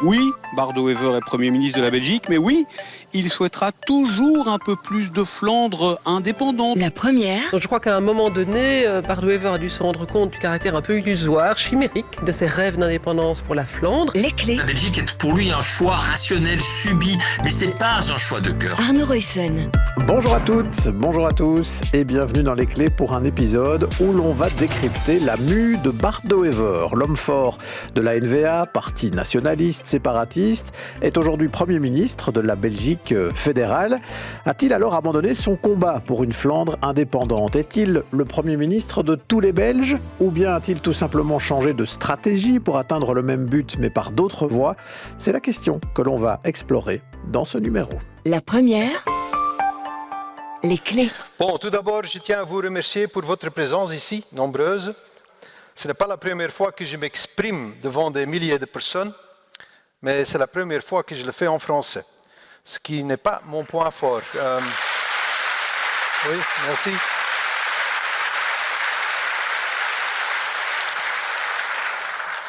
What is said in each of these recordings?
Oui, Bart de Wever est Premier ministre de la Belgique, mais oui, il souhaitera toujours un peu plus de Flandre indépendante. La première. Je crois qu'à un moment donné, Bart de Wever a dû se rendre compte du caractère un peu illusoire, chimérique de ses rêves d'indépendance pour la Flandre. Les clés. La Belgique est pour lui un choix rationnel, subi, mais c'est pas un choix de cœur. Arnaud Royson. Bonjour à toutes, bonjour à tous et bienvenue dans Les Clés pour un épisode où l'on va décrypter la mue de Bart de Wever. L'homme fort de la N-VA, parti nationaliste, séparatiste, est aujourd'hui Premier ministre de la Belgique fédérale. A-t-il alors abandonné son combat pour une Flandre indépendante ? Est-il le Premier ministre de tous les Belges ? Ou bien a-t-il tout simplement changé de stratégie pour atteindre le même but mais par d'autres voies ? C'est la question que l'on va explorer dans ce numéro. La première. Les clés. Bon, tout d'abord, je tiens à vous remercier pour votre présence ici, nombreuse. Ce n'est pas la première fois que je m'exprime devant des milliers de personnes, mais c'est la première fois que je le fais en français, ce qui n'est pas mon point fort. Oui, merci.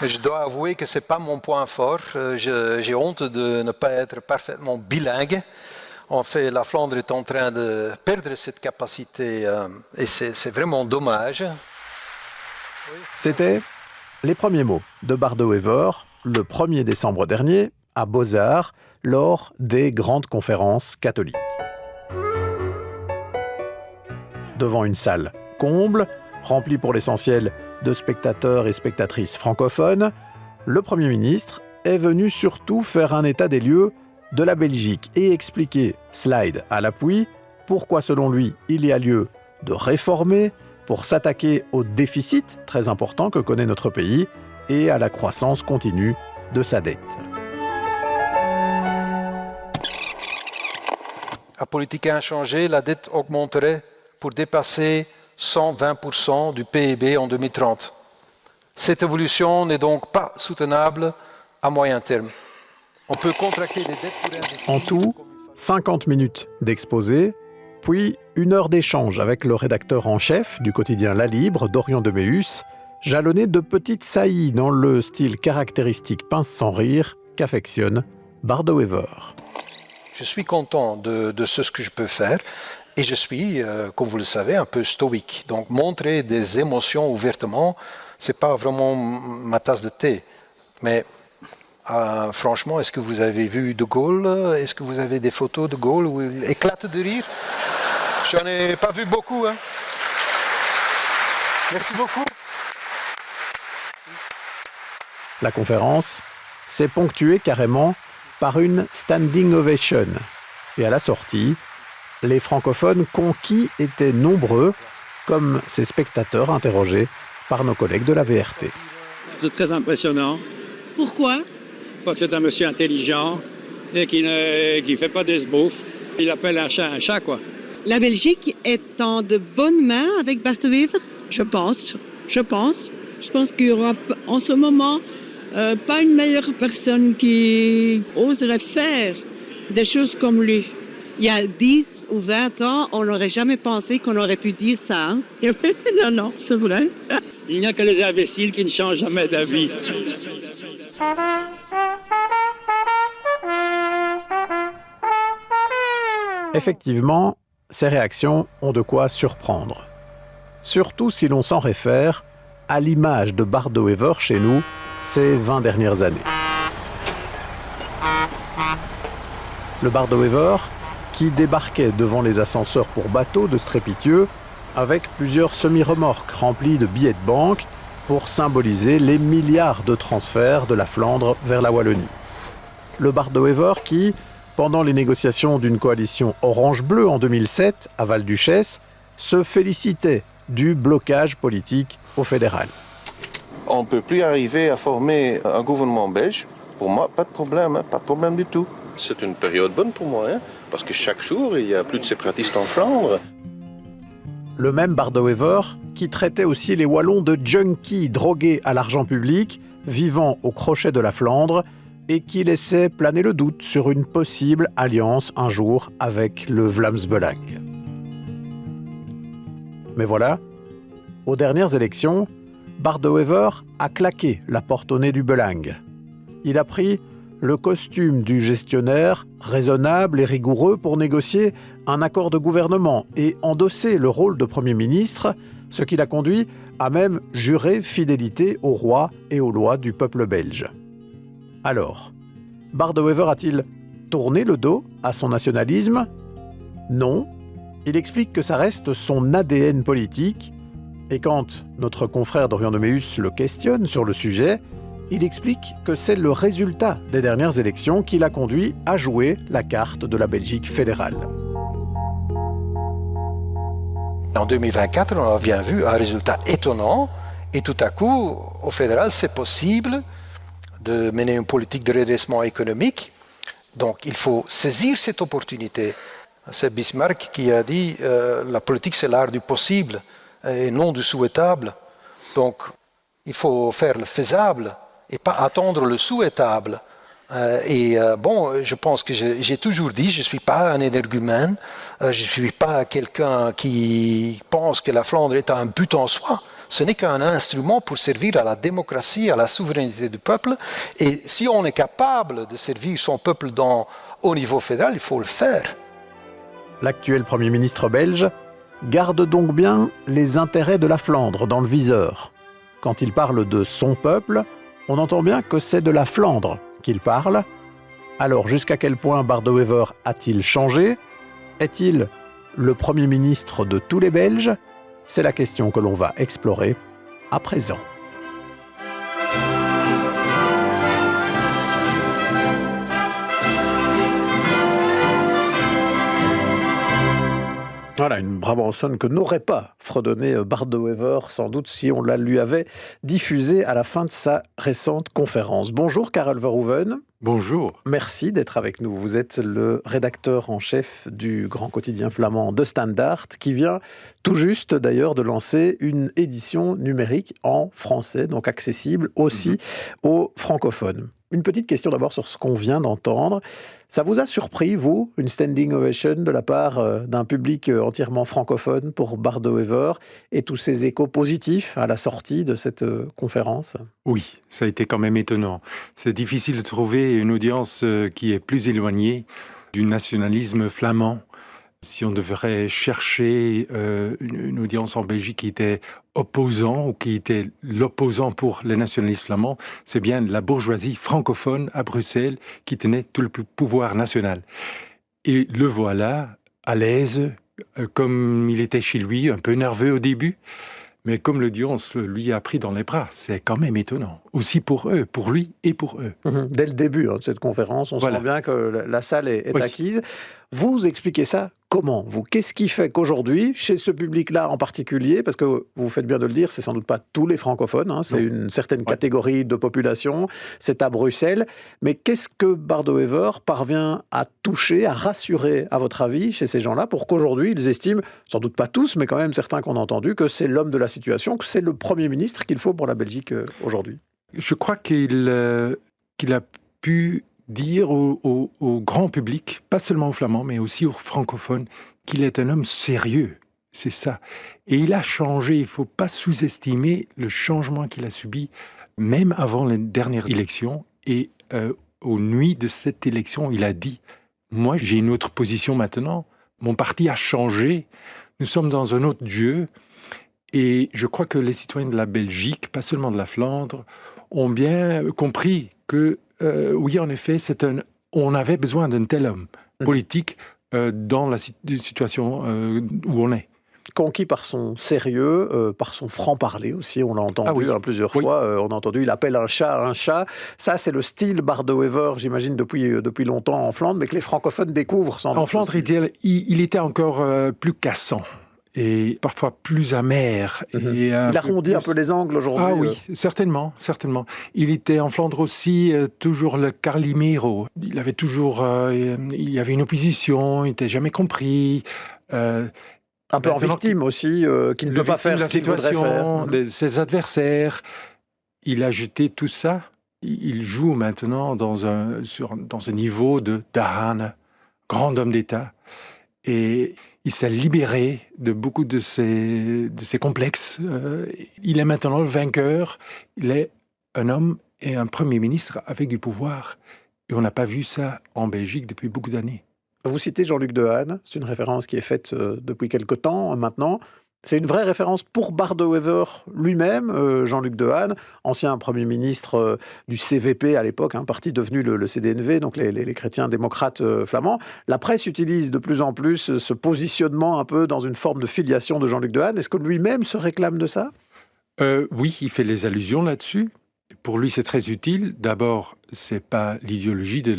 Je dois avouer que ce n'est pas mon point fort. J'ai honte de ne pas être parfaitement bilingue. En fait, la Flandre est en train de perdre cette capacité et c'est vraiment dommage. C'était les premiers mots de Bart de Wever le 1er décembre dernier à Beaux-Arts lors des grandes conférences catholiques. Devant une salle comble, remplie pour l'essentiel de spectateurs et spectatrices francophones, le Premier ministre est venu surtout faire un état des lieux de la Belgique et expliquer, slide à l'appui, pourquoi selon lui il y a lieu de réformer pour s'attaquer au déficit très important que connaît notre pays et à la croissance continue de sa dette. La politique inchangée, la dette augmenterait pour dépasser 120% du PIB en 2030. Cette évolution n'est donc pas soutenable à moyen terme. On peut contracter des dettes pour investir. En tout, 50 minutes d'exposé, puis 1 heure d'échange avec le rédacteur en chef du quotidien La Libre, Dorian Deméus, jalonné de petites saillies dans le style caractéristique pince sans rire qu'affectionne Bart de Wever. Je suis content de ce que je peux faire et je suis, comme vous le savez, un peu stoïque. Donc montrer des émotions ouvertement, c'est pas vraiment ma tasse de thé. Mais franchement, est-ce que vous avez vu De Gaulle ? Est-ce que vous avez des photos de Gaulle où il éclate de rire ? J'en ai pas vu beaucoup. Hein. Merci beaucoup. La conférence s'est ponctuée carrément par une standing ovation. Et à la sortie, les francophones conquis étaient nombreux, comme ces spectateurs interrogés par nos collègues de la VRT. C'est très impressionnant. Pourquoi ? Parce que c'est un monsieur intelligent et qui ne fait pas d'esbouffe. Il appelle un chat, quoi. La Belgique est en de bonnes mains avec Bart de Wever ? Je pense. Je pense qu'il y aura en ce moment pas une meilleure personne qui oserait faire des choses comme lui. Il y a 10 ou 20 ans, on n'aurait jamais pensé qu'on aurait pu dire ça. Hein? Non, c'est vrai. Il n'y a que les imbéciles qui ne changent jamais d'avis. Effectivement, ces réactions ont de quoi surprendre. Surtout si l'on s'en réfère à l'image de Bart de Wever chez nous ces 20 dernières années. Le Bart de Wever qui débarquait devant les ascenseurs pour bateaux de Strépitieux avec plusieurs semi-remorques remplies de billets de banque pour symboliser les milliards de transferts de la Flandre vers la Wallonie. Le Bart de Wever qui, pendant les négociations d'une coalition orange-bleu en 2007 à Val-Duchesse, se félicitait du blocage politique au fédéral. On ne peut plus arriver à former un gouvernement belge. Pour moi, pas de problème, pas de problème du tout. C'est une période bonne pour moi, parce que chaque jour, il y a plus de séparatistes en Flandre. Le même Bart de Wever qui traitait aussi les Wallons de junkies drogués à l'argent public, vivant au crochet de la Flandre, et qui laissait planer le doute sur une possible alliance un jour avec le Vlaams Belang. Mais voilà, aux dernières élections, Bart de Wever a claqué la porte au nez du Belang. Il a pris le costume du gestionnaire raisonnable et rigoureux pour négocier un accord de gouvernement et endosser le rôle de Premier ministre, ce qui l'a conduit à même jurer fidélité au roi et aux lois du peuple belge. Alors, Bart de Wever a-t-il tourné le dos à son nationalisme ? Non. Il explique que ça reste son ADN politique, et quand notre confrère Dorian de Méhus le questionne sur le sujet, il explique que c'est le résultat des dernières élections qui l'a conduit à jouer la carte de la Belgique fédérale. En 2024, on a bien vu un résultat étonnant, et tout à coup, au fédéral, c'est possible de mener une politique de redressement économique. Donc il faut saisir cette opportunité. C'est Bismarck qui a dit la politique c'est l'art du possible et non du souhaitable. Donc il faut faire le faisable et pas attendre le souhaitable. Je pense que j'ai toujours dit, je ne suis pas un énergumène, je ne suis pas quelqu'un qui pense que la Flandre est un but en soi. Ce n'est qu'un instrument pour servir à la démocratie, à la souveraineté du peuple. Et si on est capable de servir son peuple au niveau fédéral, il faut le faire. L'actuel Premier ministre belge garde donc bien les intérêts de la Flandre dans le viseur. Quand il parle de son peuple, on entend bien que c'est de la Flandre qu'il parle. Alors jusqu'à quel point Bart de Wever a-t-il changé ? Est-il le Premier ministre de tous les Belges ? C'est la question que l'on va explorer à présent. Voilà, une Brabançonne que n'aurait pas fredonné Bart de Wever, sans doute si on la lui avait diffusée à la fin de sa récente conférence. Bonjour Karel Verhoeven. Bonjour. Merci d'être avec nous. Vous êtes le rédacteur en chef du grand quotidien flamand De Standaard, qui vient tout juste d'ailleurs de lancer une édition numérique en français, donc accessible aussi aux francophones. Une petite question d'abord sur ce qu'on vient d'entendre. Ça vous a surpris, vous, une standing ovation de la part d'un public entièrement francophone pour Bart de Wever et tous ces échos positifs à la sortie de cette conférence ? Oui, ça a été quand même étonnant. C'est difficile de trouver une audience qui est plus éloignée du nationalisme flamand. Si on devrait chercher une audience en Belgique qui était opposant ou qui était l'opposant pour les nationalistes flamands, c'est bien la bourgeoisie francophone à Bruxelles qui tenait tout le pouvoir national. Et le voilà, à l'aise, comme il était chez lui, un peu nerveux au début, mais comme l'audience lui a pris dans les bras, c'est quand même étonnant. Aussi pour eux, pour lui et pour eux. Dès le début de cette conférence, on sent bien que la salle est acquise. Vous expliquez ça comment, vous ? Qu'est-ce qui fait qu'aujourd'hui, chez ce public-là en particulier, parce que vous faites bien de le dire, c'est sans doute pas tous les francophones, c'est une certaine catégorie de population, c'est à Bruxelles, mais qu'est-ce que Bart de Wever parvient à toucher, à rassurer, à votre avis, chez ces gens-là, pour qu'aujourd'hui, ils estiment, sans doute pas tous, mais quand même certains qu'on a entendus, que c'est l'homme de la situation, que c'est le Premier ministre qu'il faut pour la Belgique aujourd'hui ? Je crois qu'il a pu dire au grand public, pas seulement aux Flamands, mais aussi aux francophones, qu'il est un homme sérieux. C'est ça. Et il a changé. Il ne faut pas sous-estimer le changement qu'il a subi, même avant les dernières élections. Et aux nuits de cette élection, il a dit « Moi, j'ai une autre position maintenant. Mon parti a changé. Nous sommes dans un autre jeu. » Et je crois que les citoyens de la Belgique, pas seulement de la Flandre, ont bien compris que, oui, en effet, on avait besoin d'un tel homme politique dans la situation où on est. Conquis par son sérieux, par son franc-parler aussi, on l'a entendu plusieurs fois, on a entendu, il appelle un chat un chat. Ça, c'est le style Bart de Wever, j'imagine, depuis longtemps en Flandre, mais que les francophones découvrent sans doute. En Flandre, il était encore plus cassant. Et parfois plus amer. Il arrondit un peu les angles aujourd'hui. Ah oui, certainement. Il était en Flandre aussi toujours le Calimero. Il avait toujours, il y avait une opposition, il n'était jamais compris. Un peu en victime aussi, qui ne peut pas faire ce qu'il voudrait faire. De ses adversaires. Il a jeté tout ça. Il joue maintenant dans un niveau de Hahn, grand homme d'État. Et il s'est libéré de beaucoup de ses complexes. Il est maintenant le vainqueur. Il est un homme et un Premier ministre avec du pouvoir. Et on n'a pas vu ça en Belgique depuis beaucoup d'années. Vous citez Jean-Luc Dehaene, c'est une référence qui est faite depuis quelque temps maintenant. C'est une vraie référence pour Bart De Wever lui-même, Jean-Luc Dehaene, ancien Premier ministre du CVP à l'époque, parti devenu le CDNV, donc les chrétiens démocrates flamands. La presse utilise de plus en plus ce positionnement un peu dans une forme de filiation de Jean-Luc Dehaene. Est-ce que lui-même se réclame de ça ? Oui, il fait les allusions là-dessus. Pour lui, c'est très utile. D'abord, c'est pas l'idéologie de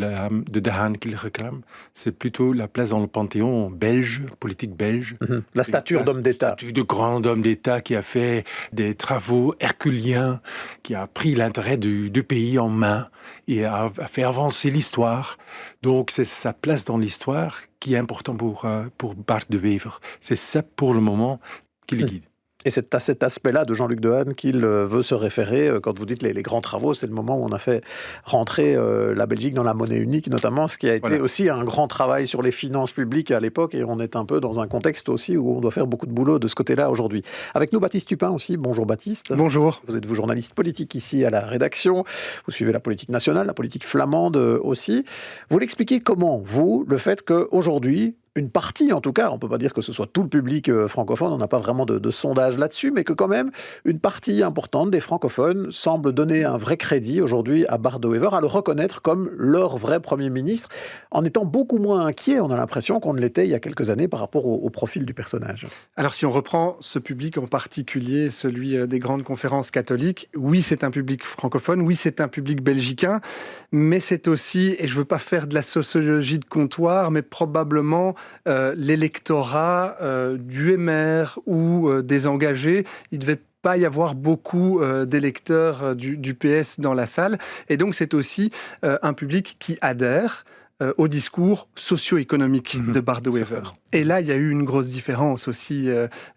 Dehaene qu'il réclame, c'est plutôt la place dans le panthéon belge, politique belge. La stature d'homme d'État. La stature de grand homme d'État qui a fait des travaux herculiens, qui a pris l'intérêt du pays en main et a fait avancer l'histoire. Donc, c'est sa place dans l'histoire qui est important pour Bart De Wever. C'est ça, pour le moment, qui le guide. Et c'est à cet aspect-là de Jean-Luc Dehaene qu'il veut se référer. Quand vous dites les grands travaux, c'est le moment où on a fait rentrer la Belgique dans la monnaie unique, notamment, ce qui a été aussi un grand travail sur les finances publiques à l'époque. Et on est un peu dans un contexte aussi où on doit faire beaucoup de boulot de ce côté-là aujourd'hui. Avec nous, Baptiste Tupin aussi. Bonjour Baptiste. Bonjour. Vous êtes journaliste politique ici à la rédaction. Vous suivez la politique nationale, la politique flamande aussi. Vous l'expliquez comment, vous, le fait qu'aujourd'hui, une partie, en tout cas, on ne peut pas dire que ce soit tout le public francophone, on n'a pas vraiment de sondage là-dessus, mais que quand même, une partie importante des francophones semble donner un vrai crédit aujourd'hui à Bart De Wever, à le reconnaître comme leur vrai Premier ministre, en étant beaucoup moins inquiet, on a l'impression qu'on ne l'était il y a quelques années par rapport au profil du personnage. Alors si on reprend ce public en particulier, celui des grandes conférences catholiques, oui, c'est un public francophone, oui, c'est un public belgicain, mais c'est aussi, et je ne veux pas faire de la sociologie de comptoir, mais probablement l'électorat du MR ou des engagés, il devait pas y avoir beaucoup d'électeurs du PS dans la salle. Et donc, c'est aussi un public qui adhère au discours socio-économique de Bart De Wever. Et là, il y a eu une grosse différence aussi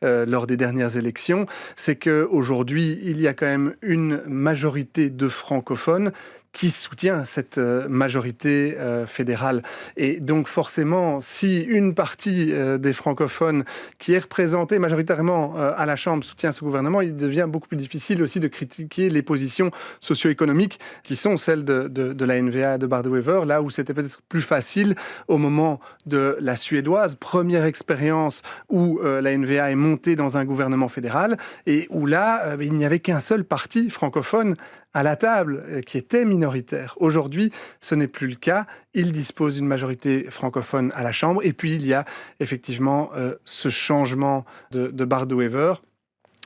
lors des dernières élections. C'est qu'aujourd'hui, il y a quand même une majorité de francophones qui soutient cette majorité fédérale. Et donc forcément, si une partie des francophones qui est représentée majoritairement à la Chambre soutient ce gouvernement, il devient beaucoup plus difficile aussi de critiquer les positions socio-économiques qui sont celles de la NVA de Bart De Wever, là où c'était peut-être plus facile au moment de la suédoise, première expérience où la NVA est montée dans un gouvernement fédéral et où là, il n'y avait qu'un seul parti francophone à la table, qui était minoritaire. Aujourd'hui, ce n'est plus le cas. Il dispose d'une majorité francophone à la Chambre. Et puis, il y a effectivement ce changement de Bart De Wever.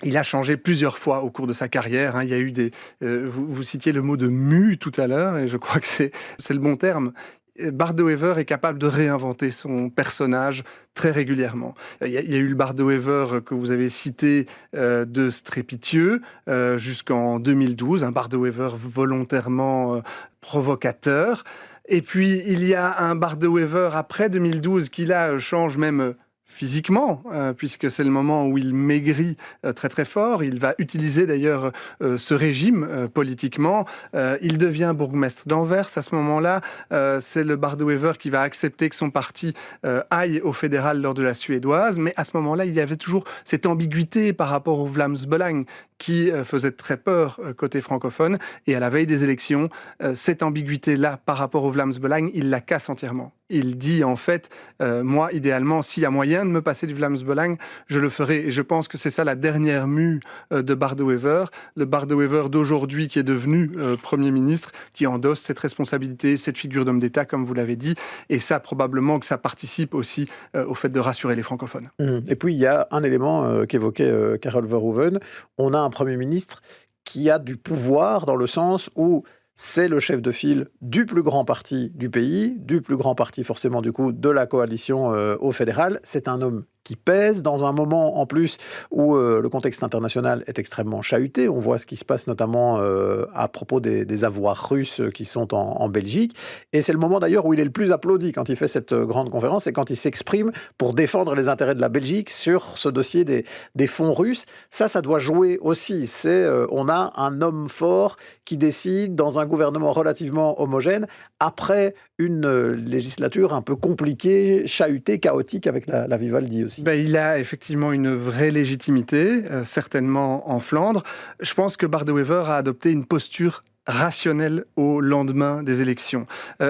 Il a changé plusieurs fois au cours de sa carrière. Il y a eu vous citiez le mot de mue tout à l'heure, et je crois que c'est le bon terme. Bart De Wever est capable de réinventer son personnage très régulièrement. Il y a eu le Bart De Wever que vous avez cité de Strépitieux jusqu'en 2012, un Bart De Wever volontairement provocateur. Et puis il y a un Bart De Wever après 2012 qui là change même physiquement, puisque c'est le moment où il maigrit très très fort. Il va utiliser d'ailleurs ce régime politiquement. Il devient bourgmestre d'Anvers à ce moment-là. C'est le Bart De Wever qui va accepter que son parti aille au fédéral lors de la suédoise. Mais à ce moment-là, il y avait toujours cette ambiguïté par rapport au Vlaams Belang qui faisait très peur côté francophone. Et à la veille des élections, cette ambiguïté-là par rapport au Vlaams Belang, il la casse entièrement. Il dit en fait, moi idéalement, s'il y a moyen de me passer du Vlaams Belang, je le ferai. Et je pense que c'est ça la dernière mue de Bart De Wever. Le Bart De Wever d'aujourd'hui qui est devenu Premier ministre, qui endosse cette responsabilité, cette figure d'homme d'État, comme vous l'avez dit. Et ça, probablement que ça participe aussi au fait de rassurer les francophones. Et puis, il y a un élément qu'évoquait Karel Verhoeven. On a un Premier ministre qui a du pouvoir dans le sens où c'est le chef de file du plus grand parti du pays, du plus grand parti forcément du coup de la coalition au fédéral. C'est un homme qui pèse dans un moment en plus où le contexte international est extrêmement chahuté. On voit ce qui se passe notamment à propos des avoirs russes qui sont en Belgique. Et c'est le moment d'ailleurs où il est le plus applaudi quand il fait cette grande conférence et quand il s'exprime pour défendre les intérêts de la Belgique sur ce dossier des fonds russes. Ça doit jouer aussi. On a un homme fort qui décide dans un gouvernement relativement homogène après une législature un peu compliquée, chahutée, chaotique avec la Vivaldi aussi. Il a effectivement une vraie légitimité, certainement en Flandre. Je pense que Bart De Wever a adopté une posture rationnel au lendemain des élections.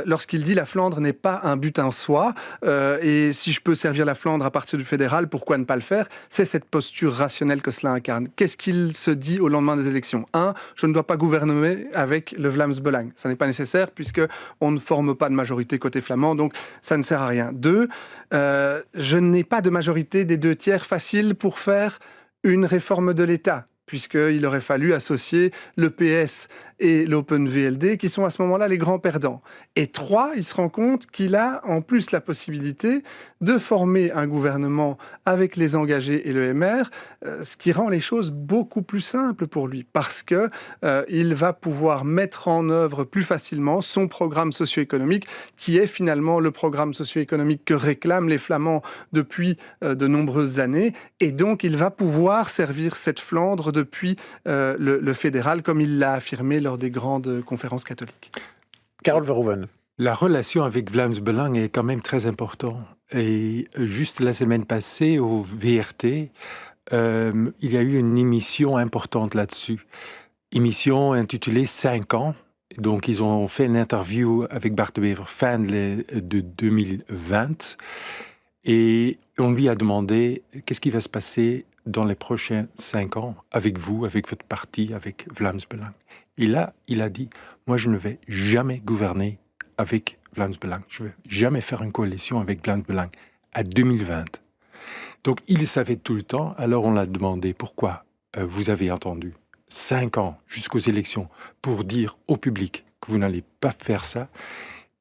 Lorsqu'il dit la Flandre n'est pas un but en soi, et si je peux servir la Flandre à partir du fédéral, pourquoi ne pas le faire? C'est cette posture rationnelle que cela incarne. Qu'est-ce qu'il se dit au lendemain des élections? 1. Je ne dois pas gouverner avec le Vlaams-Belang. Ça n'est pas nécessaire puisque on ne forme pas de majorité côté flamand, donc ça ne sert à rien. 2. Je n'ai pas de majorité des 2/3 facile pour faire une réforme de l'État, puisqu'il aurait fallu associer le PS et l'Open VLD, qui sont à ce moment-là les grands perdants. Et 3, il se rend compte qu'il a en plus la possibilité de former un gouvernement avec les engagés et le MR, ce qui rend les choses beaucoup plus simples pour lui, parce que il va pouvoir mettre en œuvre plus facilement son programme socio-économique, qui est finalement le programme socio-économique que réclament les Flamands depuis de nombreuses années, et donc il va pouvoir servir cette Flandre depuis le fédéral, comme il l'a affirmé lors des grandes conférences catholiques. Carole Verhoeven. La relation avec Vlaams-Belang est quand même très importante. Et juste la semaine passée, au VRT, il y a eu une émission importante là-dessus. Émission intitulée 5 ans. Donc, ils ont fait une interview avec Bart de Wever fin de 2020. Et on lui a demandé qu'est-ce qui va se passer dans les prochains 5 ans avec vous, avec votre parti, avec Vlaams-Belang. Et là, il a dit, moi, je ne vais jamais gouverner avec Vlaams-Belang. Je ne vais jamais faire une coalition avec Vlaams-Belang à 2020. Donc, il savait tout le temps. Alors, on l'a demandé, pourquoi vous avez attendu 5 ans jusqu'aux élections pour dire au public que vous n'allez pas faire ça.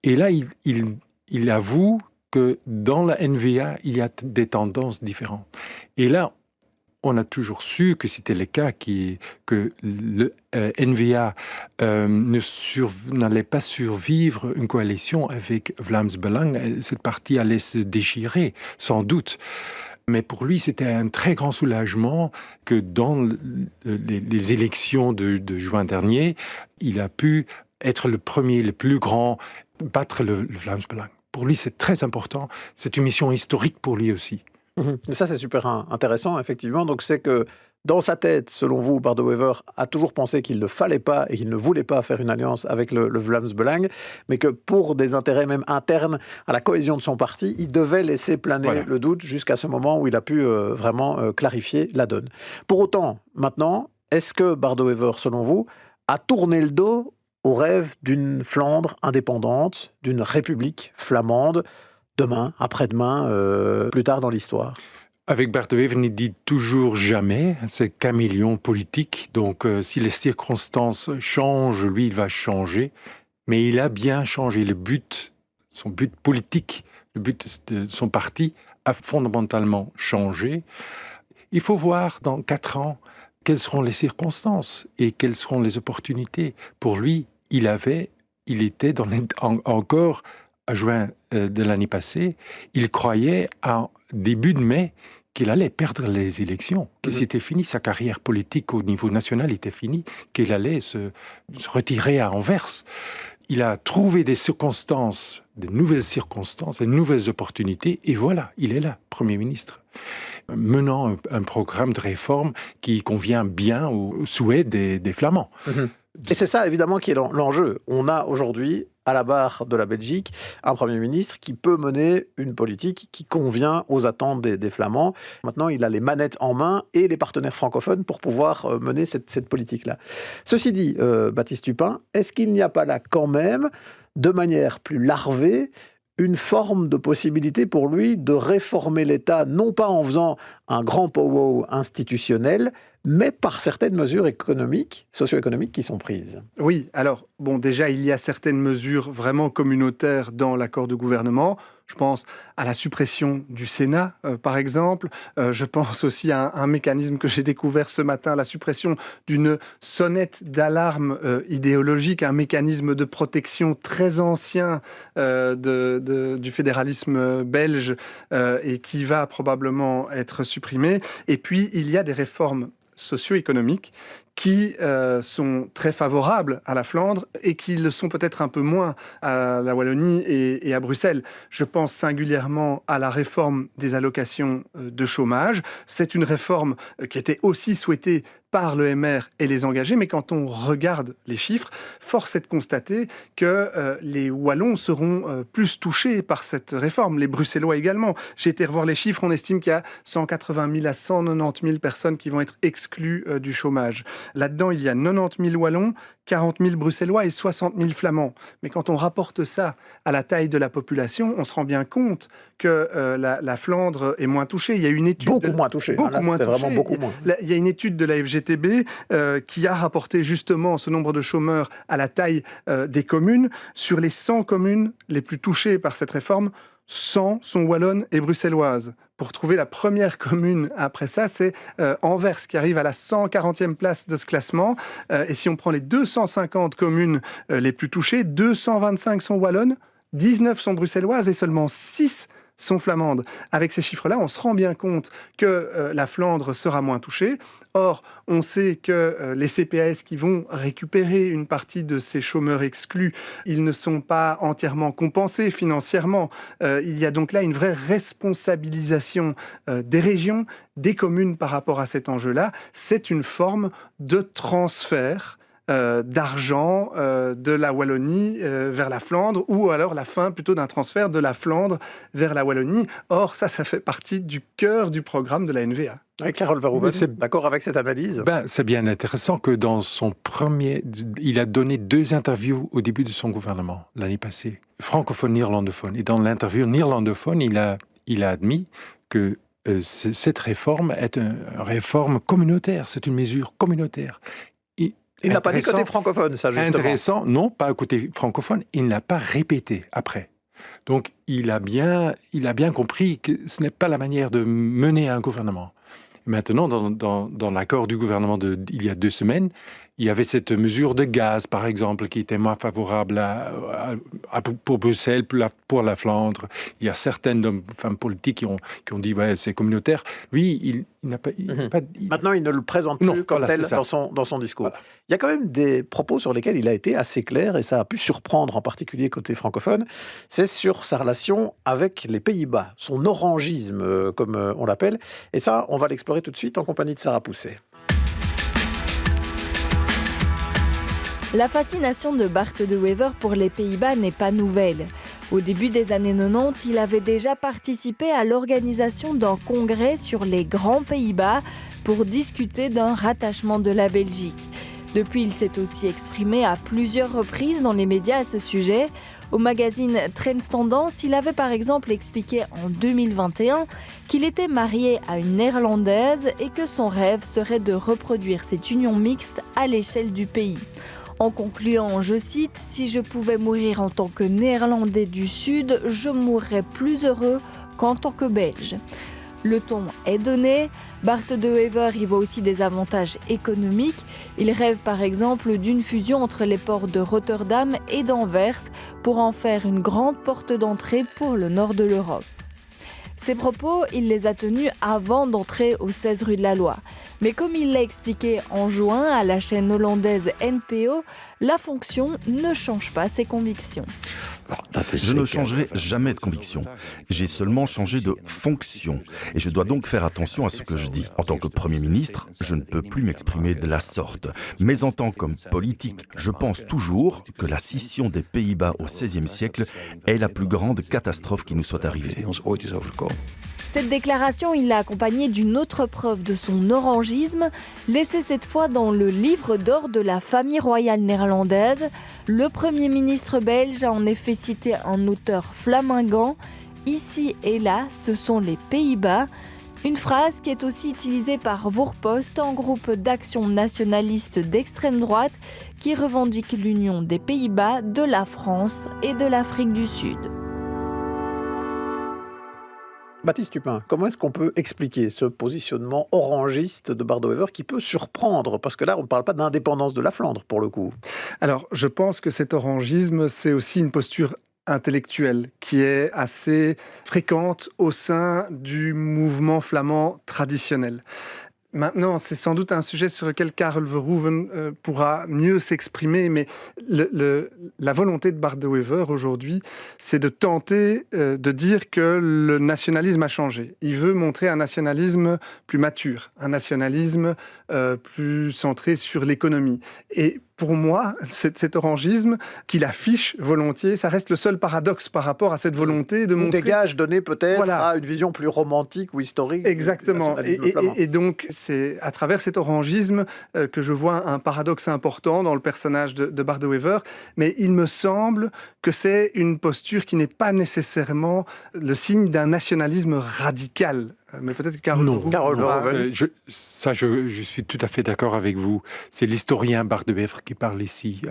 Et là, il avoue que dans la NVA, il y a des tendances différentes. Et là, on a toujours su que c'était le cas, que le NVA n'allait pas survivre une coalition avec Vlaams-Belang. Cette partie allait se déchirer, sans doute. Mais pour lui, c'était un très grand soulagement que dans les élections de juin dernier, il a pu être le premier, le plus grand, battre le Vlaams-Belang. Pour lui, c'est très important. C'est une mission historique pour lui aussi. Et ça, c'est super intéressant, effectivement. Donc, c'est que dans sa tête, selon vous, Bart de Wever a toujours pensé qu'il ne fallait pas et qu'il ne voulait pas faire une alliance avec le Vlaams-Belang, mais que pour des intérêts même internes à la cohésion de son parti, il devait laisser planer le doute jusqu'à ce moment où il a pu vraiment clarifier la donne. Pour autant, maintenant, est-ce que Bart de Wever, selon vous, a tourné le dos au rêve d'une Flandre indépendante, d'une république flamande, demain, après-demain, plus tard dans l'histoire? Avec Bart de Wever, il ne dit toujours jamais. C'est caméléon politique. Donc, si les circonstances changent, lui, il va changer. Mais il a bien changé. Son but politique, le but de son parti a fondamentalement changé. Il faut voir dans 4 ans quelles seront les circonstances et quelles seront les opportunités. Pour lui, il était encore à juin de l'année passée, il croyait en début de mai qu'il allait perdre les élections, que c'était fini, sa carrière politique au niveau national était finie, qu'il allait se retirer à Anvers. Il a trouvé des circonstances, de nouvelles circonstances, de nouvelles opportunités, et voilà, il est là, Premier ministre, menant un programme de réforme qui convient bien aux souhaits des Flamands. Et c'est ça, évidemment, qui est l'enjeu. On a aujourd'hui, à la barre de la Belgique, un Premier ministre qui peut mener une politique qui convient aux attentes des Flamands. Maintenant, il a les manettes en main et les partenaires francophones pour pouvoir mener cette politique-là. Ceci dit, Baptiste Tupin, est-ce qu'il n'y a pas là quand même, de manière plus larvée, une forme de possibilité pour lui de réformer l'État, non pas en faisant un grand pow-wow institutionnel, mais par certaines mesures économiques, socio-économiques qui sont prises? Oui, alors, déjà, il y a certaines mesures vraiment communautaires dans l'accord de gouvernement. Je pense à la suppression du Sénat, par exemple. Je pense aussi à un mécanisme que j'ai découvert ce matin, la suppression d'une sonnette d'alarme idéologique, un mécanisme de protection très ancien du fédéralisme belge et qui va probablement être supprimé. Et puis, il y a des réformes socio-économiques qui sont très favorables à la Flandre et qui le sont peut-être un peu moins à la Wallonie et à Bruxelles. Je pense singulièrement à la réforme des allocations de chômage. C'est une réforme qui était aussi souhaitée par le MR et les engagés, mais quand on regarde les chiffres, force est de constater que les Wallons seront plus touchés par cette réforme, les Bruxellois également. J'ai été revoir les chiffres, on estime qu'il y a 180 000 à 190 000 personnes qui vont être exclues du chômage. Là-dedans, il y a 90 000 Wallons, 40 000 Bruxellois et 60 000 Flamands. Mais quand on rapporte ça à la taille de la population, on se rend bien compte que la Flandre est moins touchée. Il y a une étude... Beaucoup moins touchée. C'est vraiment beaucoup moins. Il y a une étude de la FGTB qui a rapporté justement ce nombre de chômeurs à la taille des communes. Sur les 100 communes les plus touchées par cette réforme, 100 sont wallonnes et bruxelloises. Pour trouver la première commune après ça, c'est Anvers qui arrive à la 140e place de ce classement. Et si on prend les 250 communes les plus touchées, 225 sont wallonnes, 19 sont bruxelloises et seulement 6 sont flamandes. Avec ces chiffres-là, on se rend bien compte que la Flandre sera moins touchée. Or, on sait que les CPAS qui vont récupérer une partie de ces chômeurs exclus, ils ne sont pas entièrement compensés financièrement. Il y a donc là une vraie responsabilisation des régions, des communes par rapport à cet enjeu-là. C'est une forme de transfert d'argent de la Wallonie vers la Flandre, ou alors la fin plutôt d'un transfert de la Flandre vers la Wallonie. Or, ça fait partie du cœur du programme de la NVA. Oui, Carole Verhoeven, d'accord avec cette analyse? C'est bien intéressant que dans son premier... Il a donné 2 interviews au début de son gouvernement, l'année passée, francophone, néerlandophone. Et dans l'interview néerlandophone, il a admis que cette réforme est une réforme communautaire, c'est une mesure communautaire. Il n'a pas dit côté francophone, ça, justement. Intéressant, non, pas côté francophone. Il ne l'a pas répété après. Donc, il a bien compris que ce n'est pas la manière de mener un gouvernement. Maintenant, dans l'accord du gouvernement il y a 2 semaines, il y avait cette mesure de gaz, par exemple, qui était moins favorable pour Bruxelles, pour la Flandre. Il y a certaines femmes politiques qui ont dit ouais, c'est communautaire. Lui, il n'a pas... Maintenant, il ne le présente plus comme tel dans son discours. Voilà. Il y a quand même des propos sur lesquels il a été assez clair, et ça a pu surprendre, en particulier côté francophone. C'est sur sa relation avec les Pays-Bas, son orangisme, comme on l'appelle. Et ça, on va l'explorer tout de suite en compagnie de Sarah Pousset. La fascination de Bart de Wever pour les Pays-Bas n'est pas nouvelle. Au début des années 90, il avait déjà participé à l'organisation d'un congrès sur les grands Pays-Bas pour discuter d'un rattachement de la Belgique. Depuis, il s'est aussi exprimé à plusieurs reprises dans les médias à ce sujet. Au magazine Trends Tendance, il avait par exemple expliqué en 2021 qu'il était marié à une Néerlandaise et que son rêve serait de reproduire cette union mixte à l'échelle du pays. En concluant, je cite, « Si je pouvais mourir en tant que Néerlandais du Sud, je mourrais plus heureux qu'en tant que Belge. » Le ton est donné. Bart de Wever y voit aussi des avantages économiques. Il rêve par exemple d'une fusion entre les ports de Rotterdam et d'Anvers pour en faire une grande porte d'entrée pour le nord de l'Europe. Ces propos, il les a tenus avant d'entrer au 16 rue de la Loi. Mais comme il l'a expliqué en juin à la chaîne hollandaise NPO, la fonction ne change pas ses convictions. Je ne changerai jamais de conviction. J'ai seulement changé de fonction. Et je dois donc faire attention à ce que je dis. En tant que Premier ministre, je ne peux plus m'exprimer de la sorte. Mais en tant qu'homme politique, je pense toujours que la scission des Pays-Bas au XVIe siècle est la plus grande catastrophe qui nous soit arrivée. Cette déclaration, il l'a accompagnée d'une autre preuve de son orangisme, laissée cette fois dans le livre d'or de la famille royale néerlandaise. Le Premier ministre belge a en effet cité un auteur flamingant. Ici et là, ce sont les Pays-Bas. Une phrase qui est aussi utilisée par Voorpost, un groupe d'action nationaliste d'extrême droite qui revendique l'union des Pays-Bas, de la France et de l'Afrique du Sud. Baptiste Tupin, comment est-ce qu'on peut expliquer ce positionnement orangiste de Bart de Wever qui peut surprendre? Parce que là, on ne parle pas d'indépendance de la Flandre, pour le coup. Alors, je pense que cet orangisme, c'est aussi une posture intellectuelle qui est assez fréquente au sein du mouvement flamand traditionnel. Maintenant, c'est sans doute un sujet sur lequel Karel Verhoeven pourra mieux s'exprimer, mais la volonté de Bart de Wever aujourd'hui, c'est de tenter de dire que le nationalisme a changé. Il veut montrer un nationalisme plus mature, un nationalisme plus centré sur l'économie. Et pour moi, cet orangisme qu'il affiche volontiers, ça reste le seul paradoxe par rapport à cette volonté de montrer... Des gages donnés peut-être à une vision plus romantique ou historique. Exactement. Et donc, c'est à travers cet orangisme que je vois un paradoxe important dans le personnage de Bart de Wever. Mais il me semble que c'est une posture qui n'est pas nécessairement le signe d'un nationalisme radical. Mais peut-être que Karel Verhoeven... Je suis tout à fait d'accord avec vous. C'est l'historien Bart de Wever qui parle ici.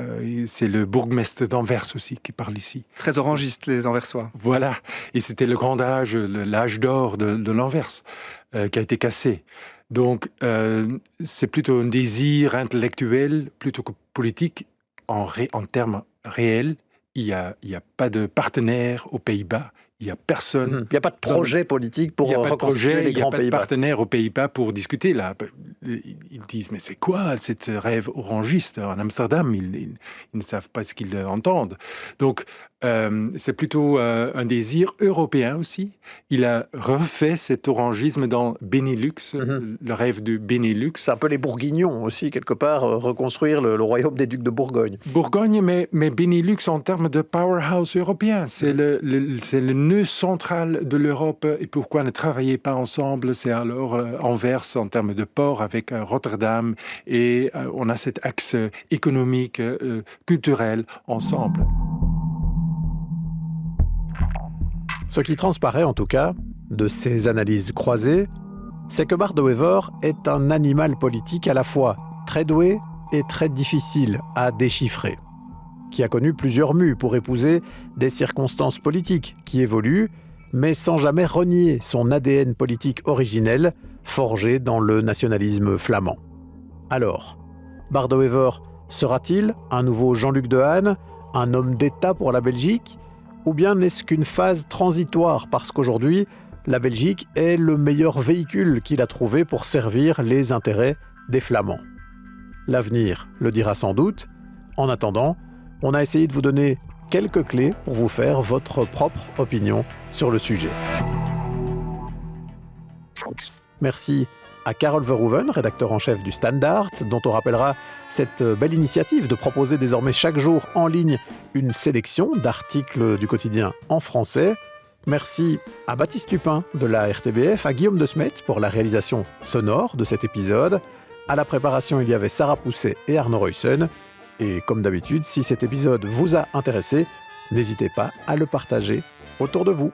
C'est le bourgmestre d'Anvers aussi qui parle ici. Très orangiste, les Anversois. Voilà. Et c'était le grand âge, l'âge d'or de l'Anvers, qui a été cassé. Donc, c'est plutôt un désir intellectuel plutôt que politique. En termes réels, il n'y a pas de partenaire aux Pays-Bas. Il n'y a personne. Il n'y a pas de projet politique pour reconstruire les grands Pays-Bas. Il n'y a pas de partenaire aux Pays-Bas pour discuter. Là, ils disent, mais c'est quoi cette rêve orangiste en Amsterdam? Ils ne savent pas ce qu'ils entendent. Donc, c'est plutôt un désir européen aussi. Il a refait cet orangisme dans Benelux, le rêve du Benelux. C'est un peu les Bourguignons aussi, quelque part, reconstruire le royaume des ducs de Bourgogne. Bourgogne, mais Benelux en termes de powerhouse européen. C'est le nœud central de l'Europe. Et pourquoi ne travailler pas ensemble? C'est alors Anvers en termes de port avec Rotterdam. Et on a cet axe économique, culturel ensemble. Ce qui transparaît en tout cas de ces analyses croisées, c'est que Bart de Wever est un animal politique à la fois très doué et très difficile à déchiffrer, qui a connu plusieurs mues pour épouser des circonstances politiques qui évoluent, mais sans jamais renier son ADN politique originel, forgé dans le nationalisme flamand. Alors, Bart de Wever sera-t-il un nouveau Jean-Luc Dehaene, un homme d'État pour la Belgique ? Ou bien n'est-ce qu'une phase transitoire parce qu'aujourd'hui, la Belgique est le meilleur véhicule qu'il a trouvé pour servir les intérêts des Flamands? L'avenir le dira sans doute. En attendant, on a essayé de vous donner quelques clés pour vous faire votre propre opinion sur le sujet. Merci à Karel Verhoeven, rédacteur en chef du Standaard, dont on rappellera cette belle initiative de proposer désormais chaque jour en ligne une sélection d'articles du quotidien en français. Merci à Baptiste Tupin de la RTBF, à Guillaume de Smet pour la réalisation sonore de cet épisode. À la préparation, il y avait Sarah Pousset et Arnaud Ruyssen. Et comme d'habitude, si cet épisode vous a intéressé, n'hésitez pas à le partager autour de vous.